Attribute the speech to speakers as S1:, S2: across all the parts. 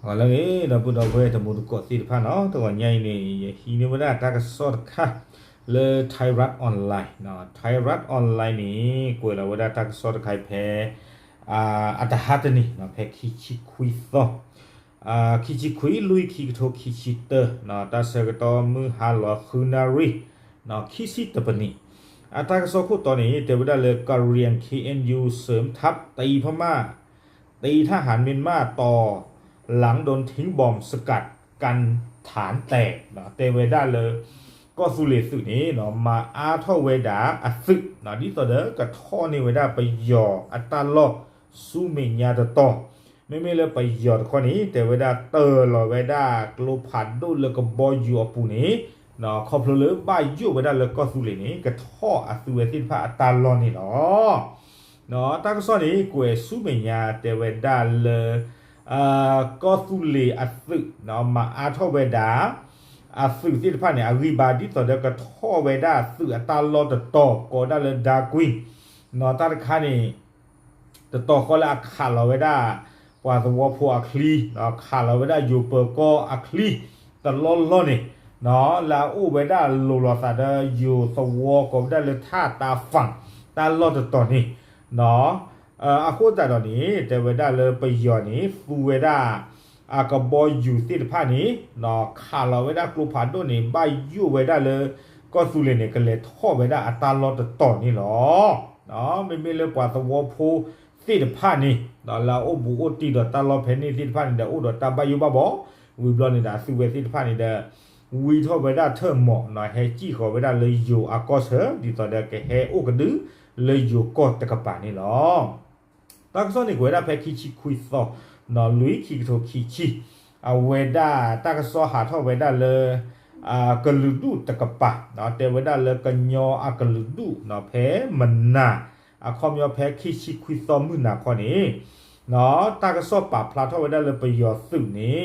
S1: 好了诶，那不到位，他们都搞事盘哦，ตัวใหญ่นี่ฮีนี่ว่าตากสอดค่ะเลยไทยรัฐออนไลน์เนาะไทยรัฐออนไลน์นี่กูเราว่าตากสอดใครแพ้อัตหัดนี่เนาะแพ้คิชิคุยต่อคิชิคุยลุยคิกโทคิชิเตอร์เนาะตาเสกต่อมือฮาลอคูนารีเนาะคิชิตปนี่ตากสอดคู่ตอนนี้แต่ว่าเลยก็เรียน KNU เสริมทัพตีพม่าตีทหารเมียนมาต่อหลังโดนทิ้งบอมสกัดกันฐานแตกเนาะเตเวดาเลยก็สุเลสุนี้เนาะมาอาทอเวดาอัสึกเนาะดิต่อเด้อกับท่อนี่เวดาไปหยออัตตาลอซูเมญาตต่อไม่เลยไปหยอดข้อนี้แต่เวดาเตอร์ลอเวดากลูผัดดูแล้วก็บอยยูอปูนี้เนาะขอบเลยบ้ายยูเวดาเลยก็สุเลนี้กับท่ออัสึเวสิพาอัตตาลอนี่เนาะตั้งซ้อนนี้กูซูเมญาแต่เวดาเลยก็สุเลอัสึเนาะมาอาทอเวดาอัสึสิพาเนี่ยอาริบาดิต่อเด็กก็ท่อเวดาสึอัตตาลอตต่อก็ได้เลยดากุยเนาะตาคันนี่ต่อก็ละขาลอเวดาว่าตัวพวกคลีเนาะขาลอเวดาอยู่เปอร์ก็อัคลีตลอดล้อนี่เนาะแล้วอูเวดาโลลอซาเดอยู่สวอก็ได้เลยท่าตาฝั่งตาลอตต่อนี่เนาะอาคูแต่ตอนนี้แต่เวลาเลยไปย้อนนี้ฟูเวลาก็บอยอยู่ที่ผ้านี้เนาะขาเราเวลากลุ่มผ่านตัวนี้ใบยูเวลาเลยก็สุเลเนี่ยก็เลยท่อเวลาอัตราลอตต่อนี่หรอเนาะไม่เลยปว่าตัวพูที่ผ้านี้เนาะเราโอ้บุโอตีดอตาลอเพนนี่ที่ผ้านี่เดอโอ้ดอตาใบยูบ้าบอวิบลอนี่ดาสุเวที่ผ้านี่เดอวิท่อเวลาเธอหมอเนาะให้จี้ขอเวลาเลยอยู่อากอเสือดีต่อเดอแกให้โอ้กันดื้อเลยอยู่ก็ตะกบป่านี่หรอตั้งซ้อนในเวลาแพ้คิชิคุยต่อนอลุยคิโทคิชิเวลาตั้งซ้อนหาท่อเวลาเลยกะลุดูตะกบป่าเนาะแต่เวลาเลยกันยอกะลุดูเนาะแพ้มันน่ะคอมยอแพ้คิชิคุยต่อมือหนาข้อนี้เนาะตั้งซ้อนป่าพลาท่อเวลาเลยไปยอสึนี้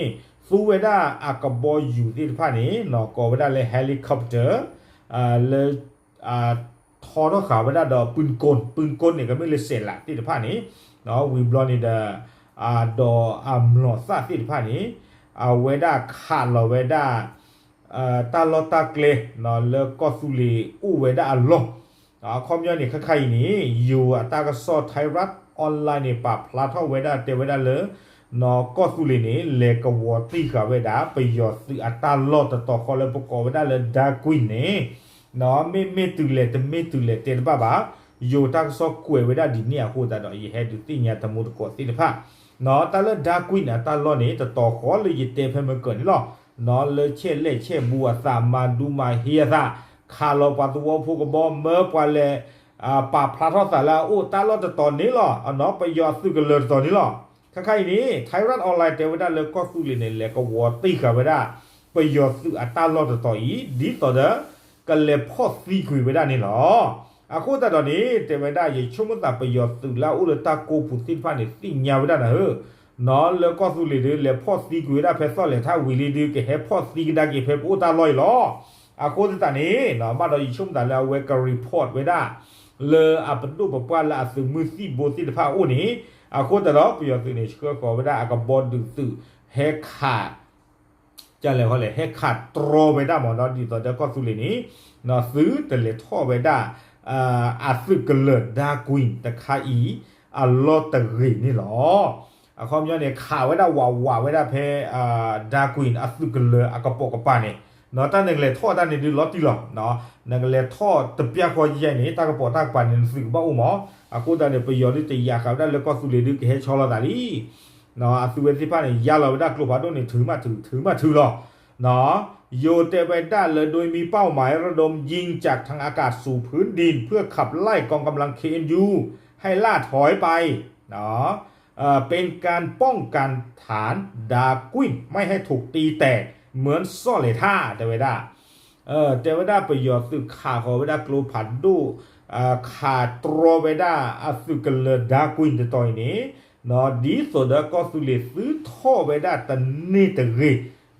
S1: ฟูเวลากะบอยอยู่ที่ผ้านี้เนาะก็เวลาเลยเฮลิคอปเตอร์เลยทอท่อขาวเวลาดอปืนกลเนี่ยก็ไม่เลยเสร็จละที่ผ้านี้เนาะวิบลอนี่เดดอมลอซาที่ผ้านี้เวดาขาดลอเวดาตาลอตาเกลเนาะแล้วก็สุลีอูเวดาอัลลอคอมยอนนี่ใครนี้อยู่ตากสอไทยรัฐออนไลน์นี่ปะพลาท่อเวดาเตเวดาเลยเนาะก็สุลีนี่เลกวอตีกับเวดาไปยอดซื้อตาลอต่อคอเลยประกอบเวดาเลยดากุยนี่เนาะไม่ตุเลตไม่ตุเลตเตนบ้าอยู่ตั้งซอกคุยไว้ได้ดินเนี่ยโคตรดอกยี่เฮดูตีเนี่ยทำมุดกอดสิลผ้าเนาะตาเลือดากุยเนี่ยตาล้อนี้แต่ต่อขอเลยยิเตเพมันเกิดนี่หรอเนาะเลยเช่เล่เช่บัวสามาดูมาเฮียซาคาร์ลปาตัวพวกบอมเมื่อปาเลป่าพระทอสาราโอ้ตาล้อแต่ตอนนี้หรอเนาะไปยอดซื้อกันเลยตอนนี้หรอใครนี้ไทยรัฐออนไลน์เตวิด้าเลยก็สู้เลยเนี่ยก็วอตีกับไว้ได้ไปยอดซื้อตาล้อแต่ต่ออีดีต่อเด้อกันเลยพอซีคุยไว้ได้นี่หรอโคตรตอนนี้เตไม่ได้ยังช่วงตาไปยอดตื่นแล้วอุลตาโกปุสินพันเนี่ยสิ่งยาวไม่ได้นะเนาะแล้วก็สุริเดเลยพอสีกุยได้เพชรซ้อนเลยถ้าวิลีดีก็ให้พอสีกันได้กี่เพชรอุตาลอยล้อโคตรตอนนี้เนาะมาเราอีช่วงตาแล้วเวกรีพอร์ตไว้ได้เลยเป็นรูปแบบว่าละสื่อมือซีโบสินผ้าอุนี้โคตรแล้วไปยอดตื่นเนี่ยช่วยขอไว้ได้กับบอลดึงสื่อเฮขาดจะเลยเขาเลยเฮขาดโตรไว้ได้หมดเนาะดีต่อจากก็สุรินี้เนาะซื้อแต่เลยท่อไว้ได้สึกเกลือดากุยแต่คาอีลอตรีนี่หรอความย้อนเนี่ยข่าวไว้ได้ว่าไว้ได้เพดากุยสึกเกลือกระปกระปาเนี่ยเนาะตั้งหนึ่งเลยท่อตั้งหนึ่งดูลอตติหรอเนาะนั่งเลยท่อตะเปียคอยใหญ่นี่ตากระปกตากปานเนี่ยสึกบ้าอุโมกูตั้งเนี่ยไปย้อนด้วยตียาเขาได้แล้วก็สุริดึกเฮชอลดาลีเนาะสุเวสิพาเนี่ยยาเราได้กลุ่มพัดโดนเนี่ยถือมาหรอเนาะโยเตไปได้เลยโดยมีเป้าหมายระดมยิงจากทางอากาศสู่พื้นดินเพื่อขับไล่กองกำลัง KNU ให้ล่าถอยไปเนาะเป็นการป้องกันฐานดากุ้ยไม่ให้ถูกตีแตกเหมือนซ่อเลท่าเตไปได้เตไปได้ประโยชน์สื่อข่าวของไปได้กลูผัดดูขาดตรอไปได้สื่อกันเลยดากุ้ยในตอนนี้เนาะดีสุดก็สุเลซื้อท่อไปได้แต่นี่แต่รี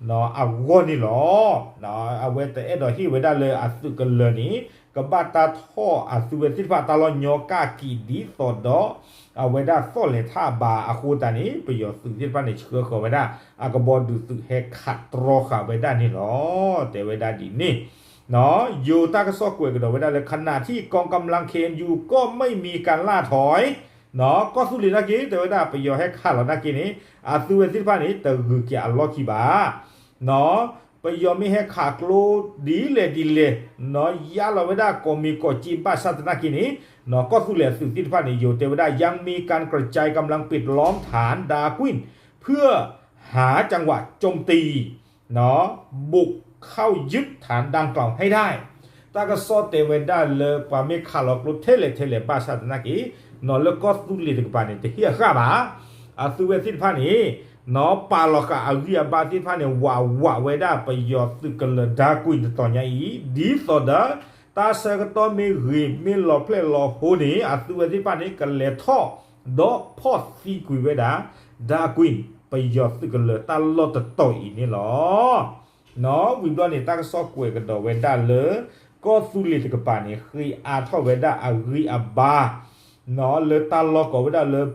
S1: เนาะอาวอนี่หรอเนาะอเวตเอดอฮีเวดาเลยอาสุกันเลยนี่กบาตาท่ออาสุเวติฟาตาลอนยกากีดีสอดอအဝေဒဆော့လေထဘာအခုတန်နေပယောစုတိပနေချေခောဝေဒအကဘောဒုစုဟေခတ်ရောခဝေဒနေလောတေဝေဒဒီနေနော်ယူตากဆော့ကွေကတော့ဝေဒလေขณะที่กองกำลังเคนอยู่ก็ไม่มีการล่าถอยเนาะก็สุรินากีเตวดาปยอให้ขาดแล้วนากีนี้อาสุเวติพานี้ตะกุกะอัลลอฮ์คีบาเนาะปยอมีให้ขาดโลดีเลยเนาะยาลเวดาก็มีก็จีบาสัตนากีนี้เนาะก็สุเลสุติพานี้อยู่เตวดายังมีการกระจายกำลังปิดล้อมฐานดาควินเพื่อหาจังหวะโจมตีเนาะบุกเข้ายึดฐานดังกล่าวให้ได้ตากซอเตวดาเลยปามีขาลอกลุเทเลบาสัตนากีนอแล้วก็สุริตกปานี่เฮียข้าบ่าอาสุเวติพานี่นอปาลอกะอาวิยบาติพานี่วะเวดาไปยอสึกลดากุยตอนยาอีดีสอดาตาเสกตอมีรีมีลอเพลลอโหนี่อาสุเวติพานี่กันเลท่อดอพอซีกุยเวดาดากุยไปยอสึกลตาลอตตออีนี่หรอเนาะวิบดอนี่ตากซอกวยกันดอเวดาเลก็สุริตกปานี่คืออาทอเวดาอาริอบาเนาะเลยตาลอกเวดาเลย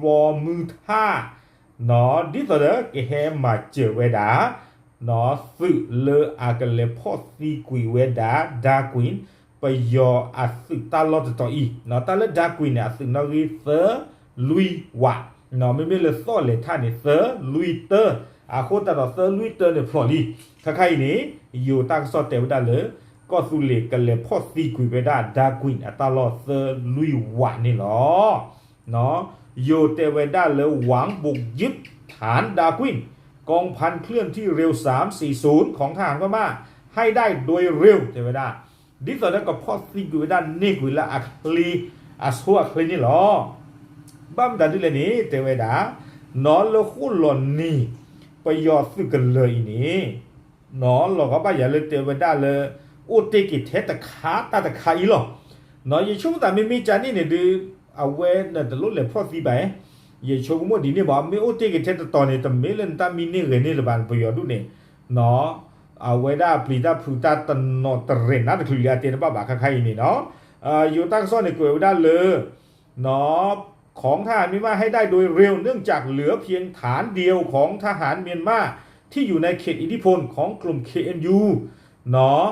S1: ปอมือท่าเนาะดิสเดอเกเฮมาเจอเวดาเนาะสึเลยอากเลพอซีกุยเวดาดากุนไปยออาสึตาลอตตออีเนาะตาเลดากุนเนี่ยสึนารีเซอลุยวะเนาะไม่เลยซ้อเลยท่านี่เซอลุยเตอร์อาโคตาดอเซอลุยเตอร์เนี่ยพลอลีถ้าใครนี่อยู่ตากซอเตวดาเลยก็สุเลกันเลยพอซีกุยเวดาดากุนอัตลอดเซอลุยวะนี่หรอเนาะโยเตเวดาเลยหวังบุกยึดฐานดากุนกองพันเคลื่อนที่เร็ว340ของทหารพม่าให้ได้โดยเร็วเตเวดาดิสอดก็พอซีกุยเวดานี่กุยละอัคลีอัสหัวคลีนี่หรอบัมดันดิเลนี่เตเวดานอนละคู่หล่นนี่ไปยอดสึกกันเลยนี่นอนหลอกก็ไปอย่าเลยเตเวดาเลยอุติกิเทตคาตาตะคาอีหรอเนาะยิ่งช่วงแต่ไม่มีจานี่เนี่ยดูเอาเว้นแต่ลุเลยพอสีไปยิ่งช่วงมั่วดีนี่บอกไม่อุติกิเทตตอนนี้แต่ไม่เล่นตามีนี่เลยนี่ระบาดประโยชน์ดูเนี่ยเนาะเอาเวดาปลีดาพูตาตันนอตเรนนัดคือเรียเตียนบ้าบ้าใครนี่เนาะอยู่ตั้งซ่อนในกลุ่มเวดาเลยเนาะของทหารมีมาให้ได้โดยเร็วเนื่องจากเหลือเพียงฐานเดียวของทหารเมียนมาที่อยู่ในเขตอิทธิพลของกลุ่ม KNU เนาะ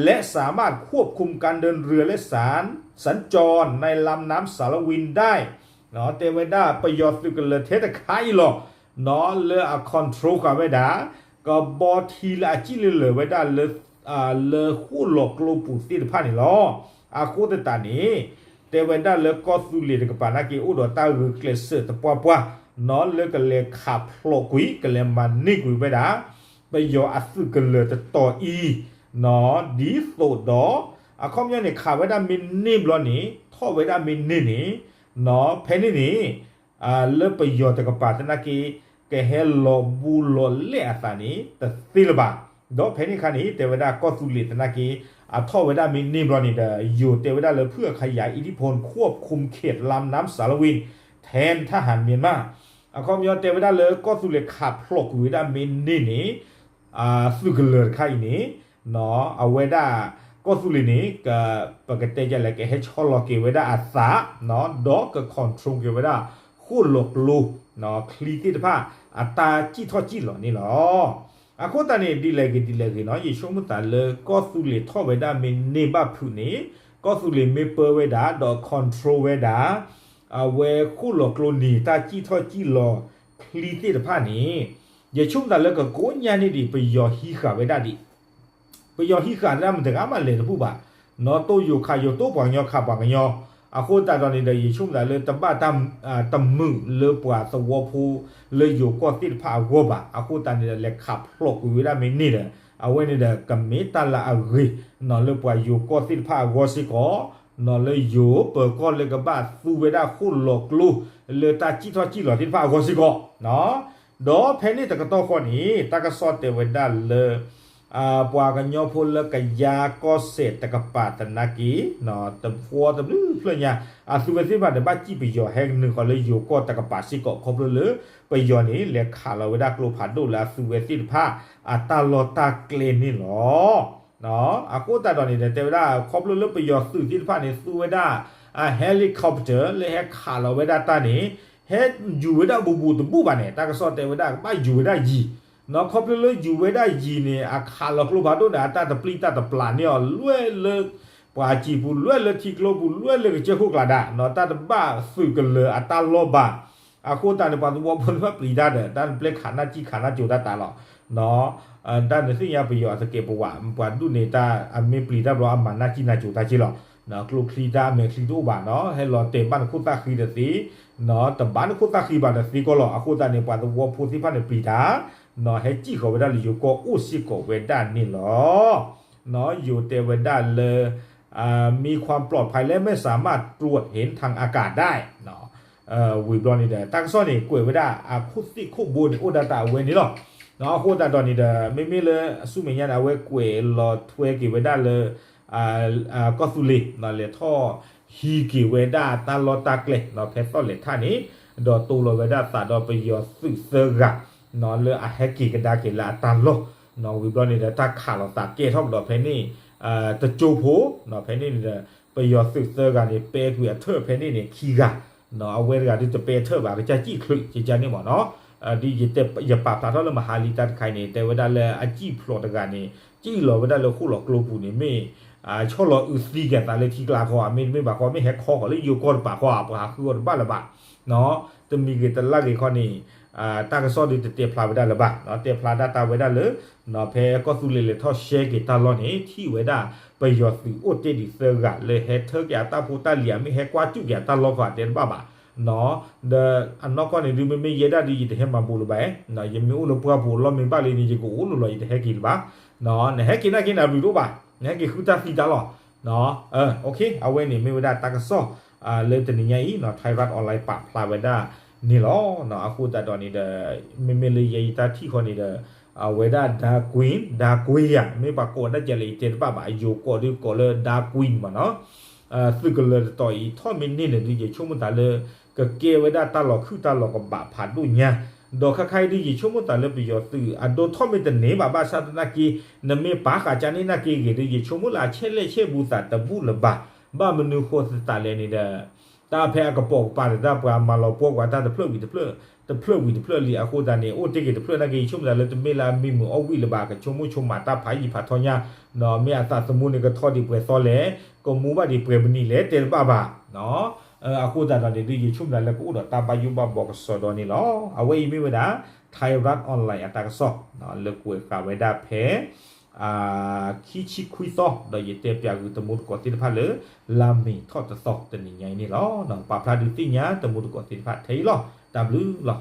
S1: และสามารถควบคุมการเดินเรือและสัญจรในลำน้ำสารวินได้เนาะเตเวดาประโยชน์สุกเลเทตคายหรอเนาะเลอะคอนโทรลกับเวดาก็บอทีละจิเลเวดาเลคู่หลอกโลปูสิพานี่หรออาคูตตานี้เตเวดาเลก็สุเลกับปานากิอุดตาหรือเกลเซตปัวเนาะเลก็เลขับโลกุยก็เลมันนี่กุยเวดาประโยชน์สุกเลตต่ออีเนาะดีโซดออะคอมยันเนี่ยขาวิตามินนี่บลอนี่ท่อวิตามินนี่เนาะเพนนี่เลือประโยชน์กับปาตนากีแกเฮลบูโลเลอาตานี่แต่สิลบาดอเพนนี่คันนี้เตวดาก็สุลิตนากีท่อวิตามินนี่บลอนี่เดอยู่เตวดาเลยเพื่อขยายอิทธิพลควบคุมเขตลำน้ำสารวินแทนทหารเมียนมาอะคอมยันเตวดาเลยก็สุลิขับพลกวิตามินนี่สุกเลอไข่นี้เนาะเอาเวดาก็สุลินี้ก็ปกติจะเลยก็ให้ชอลอกิเวดาอาสาเนาะดอกก็คอนโทรลกิเวดาคู่หลอกลูเนาะคลีติดผ้าอัตาจีทอจีหรอนี่หรออะคนตานี่ดีเลยเนาะยิ่งช่วงมุตตาเลยก็สุลิท่อเวดามีเนบ้าผู้นี้ก็สุลิมีเปอร์เวดาดอกคอนโทรลเวดาเวคู่หลอกลูนี่ตาจีทอจีหรอคลีติดผ้านี้ยิ่งช่วงตาเลยก็โกนยานี่ดิไปยอฮีขาเวดาดิไปยอฮิการแล้วมันถึงอามาเลยนะผู้บ่าเนาะโตอยู่ขายอยู่โตปางยอขาปางยออาโคตาตอนนี้ได้ยิ่งชุ่มได้เลยตบ้าตมือเลยปวดสวอพูเลยอยู่ก็ติดผ้าวัวบ่าอาโคตานี่เลยขับหลอกวิดามินี่เลยเอาไว้นี่เด้กัมมิตาละอารีเนาะเลยปวดอยู่ก็ติดผ้าวัวสิก็เนาะเลยอยู่เปิดก้อนเลยกับบ้าฟูเวดาคู่หลอกลูเลยตาจีทอจีหลอติดผ้าวัวสิก็เนาะดอเพนนี่ตะกะโตคนนี้ตะกะซอเตเวดาเลย ปัวกันยอพูลกยาก็เสร็จตะกปาตนากีเนาะตะฟัวตะลือเพื่อนยาสุเวสิบาเดบ้าจีไปยอแห่งหนึ่งก็เลยอยู่ก็ตะกปาสิก็ครบเลยไปยอนี้เลขาเราเวลากลูผัดดูแลสุเวสิผ้าตาลอตาเกลนนี่หรอเนาะกูตาตอนนี้แต่เวลาครบเลยไปยอสุสิผ้าในสุเวดาเฮลิคอปเตอร์เลยให้ขาเราเวลาตานี้เฮ็ดอยู่เวลาบูตบูบานเนี่ยตากระสอบแต่เวลาไม่อยู่เวลายีနော်ခေါပလလယူဝဲဒါယီနေအခါလကလဘာဒိုနာတာတပလီတာတပလာနေလွဲလေပွာချီဘူးလွဲလေတီကလဘူးလွဲလေချေခုကလာဒါနော်တာတဘာစုကလေအတာလောဘာအခုတန်ပါသူဘောဘလပလီဒါတဲ့တန်ပလက်ခါနာကြီးခါနာဂျိုဒါတာလောနော်တန်စီရပီယောစကေပဝပွာဒုနေတာအမေပလီဒါဘောအမနာကြီးနာဂျိုဒါကြီးလောနော်ကလုခလီဒါမေခလီဒိုဘာနော်ဟဲလောတေဘန်ခုတာခီဒစီနော်တဘန်ခုတာခီဘာဒစီကောလောအခုတန်နေပါသူဘောဖူစီဖာနေပလီဒါနော်ဟဲကြည့်ခေါ်ဝဒလီယိုကိုဥစီကိုဝဒနီလောနော်ယူเตวดาเลยมีความปลอดภัยและไม่สามารถตรวจเห็นทางอากาศได้เนาะวิบลอนี่เด้ตั้งซ้อนนี่กวยวดาคุสิคุบูนี่อุดาตาเวนี่หรอเนาะคุดาตอนนี้เด้ไม่เลยสุเมียนเอาไว้กวยรอทเวกิวดาเลยก็สุลิเนาะเลยท่อฮีกิเวดาตาลอตาเกลเนาะเพชรเลท่านี้ดอตูโลเวดาตาดอไปยอสึเซกะนอนเลอแฮกกี้กันดาเกลาตาโลนอวิบลอนี่เด้ตาขาลอตาเกทอกดอเพนี่ตะจูโพนอเพนี่เด้ไปยอสึเซกะนี่เปกุยเทอเพนี่นี่คีกะนอเอาเวกะดิจะเปเทอบาก็จะจี้คลึจิจานี่หมอเนาะดีจิเตอย่าปราบตาเท่าละมหาลิตาไคนี่แต่เวลาเลอจี้พลอตกะนี่จี้หลอเวลาเลคู่หลอกโลปูนี่ไม่ชอลออุสีกันตาเลทีกลาขอไม่บาขอไม่แฮกคอก็เลยอยู่ก่อนปากขอปากคือว่าบ้าละบาเนาะจะมีกิตละกิข้อนี้ตากระสอบดิเตพลาไว้ได้ละบาเนาะเตพลาดาตาไว้ได้เลยเนาะเพก็สุเลท่อเชกิตาลอนี่ที่ไว้ได้ไปยอดสื่อโอเตดิเซอร์กะเลยเฮเธอแกตาพูตาเหลียไม่แฮกว่าจุแกตาลอกว่าเดนบ้าบาเนาะเดอันนอกก็นี่ดูไม่เยดาดีจะให้มาบูลไปเนาะยังมีอุลปัวบูลอมิบ้าเลยนี่จะกูอุลลอยจะให้กินบ้าเนาะเนี่ยให้กินน่ากินอะไรรู้ป่ะเนี่ยกินคือตาสีตาหรอเนาะโอเคเอาไว้นี่ไม่ไว้ได้ตากระสอบเลยแต่นี่ไงเนาะไทยรัฐออนไลน์ปะพลาไว้ได้นี่หรอเนาะအခုတတော်နေတဲ့မေလေးရည်တာထိခေါ်နေတဲ့ဝေဒဒါကွင်းဒါကွေးရမေပါကောတကြလေတေပပါယိုကောဒီကောလဒါကွင်းမနော်สึกเลยต่อยท่อมินนี่เนี่ยดิช่วงมันตาเลยก็เกวได้ตลอดคือตลอดกับบาผ่านด้วยเนี่ยดอกใครดิช่วงมันตาเลยไปยอตื่นโดท่อมินแต่เนบาบาชาตนากีนเมปากาจานี่นากีเกดิช่วงมันละเชลเชบูสัตบูละบาบ้ามนุโคสตาเลนี่เด้ตาแพ้กระปอกปาตาปรามาเราปอกว่าตาตะเพลวิตะเพลวิตะเพลลีอะโคดานี่โอเตเกตะเพลนากีช่วงละตะเมลามีมือเอาวิละบากะชมุชมาตาภายผาทอญาเนาะเมอาตาสมุนก็ทอดิเปซอเลก็มูบาดิเปรบนี่แหละเตลบาบาเนาะအခုတတော်ဒီဒီချုံတယ်လည်းကိုတော့တာပါယူဘဘော့ဆော်တော်နေလောအဝေးမိဝဒါထိုင်ရတ်အွန်လိုင်းအတာဆော့နော်လေကွေကဝဒါဖဲခီချီခွီသောတော့ရတဲ့ပြကူတမှုကိုတိဖာလေလာမီထော့တဆော့တနေငိုင်းနေလောနော်ပါဖလာဒီတိညာတမှုကိုတိဖာထေလော W လော